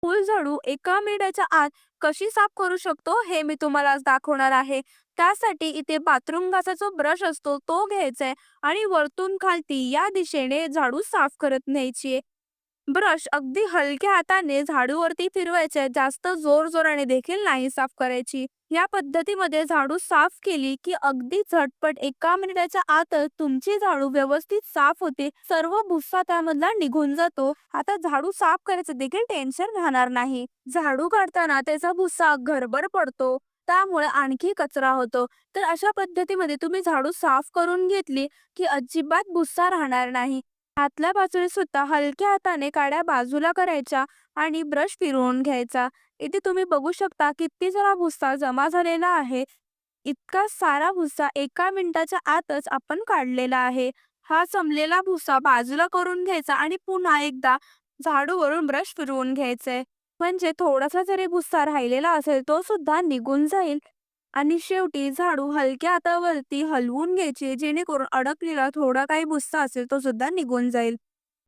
फुलझडू एका मिनिटाच्या आत कशी साफ करू शकतो हे मी तुम्हाला आज दाखवणार आहे. त्यासाठी इथे बाथरूम घासाचा जो ब्रश असतो तो घ्यायचा आहे आणि वरतून खालती या दिशेने झाडू साफ करत न्यायची. ब्रश अगदी हलक्या हाताने झाडूवरती फिरवायचे, जास्त जोराने देखील नाही साफ करायची. या पद्धतीमध्ये झाडू साफ केली की अगदी झटपट एका मिनिटाच्या आतच तुमची झाडू व्यवस्थित साफ होते. सर्व भुस्सा त्यामधला निघून जातो. आता झाडू साफ करायचं देखील टेन्शन राहणार नाही. झाडू काढताना त्याचा भुस्सा घरभर पडतो, त्यामुळे आणखी कचरा होतो. तर अशा पद्धतीमध्ये तुम्ही झाडू साफ करून घेतली की अजिबात भुस्सा राहणार नाही. आतल्या बाजूने सुद्धा हलक्या हाताने काड्या बाजूला करायच्या आणि ब्रश फिरवून घ्यायचा. इथे तुम्ही बघू शकता किती सारा भुस्सा जमा झालेला आहे. इतका सारा भुस्सा एका मिनिटाच्या आतच आपण काढलेला आहे. हा जमलेला भुस्सा बाजूला करून घ्यायचा आणि पुन्हा एकदा झाडूवरून ब्रश फिरवून घ्यायचे. म्हणजे थोडासा जरी भुस्सा राहिलेला असेल तो सुद्धा निघून जाईल. आणि शेवटी झाडू हलक्या हातावरती हलवून घ्यायची, जेणेकरून अडकलेला थोडा काही भुस्सा असेल तो सुद्धा निघून जाईल.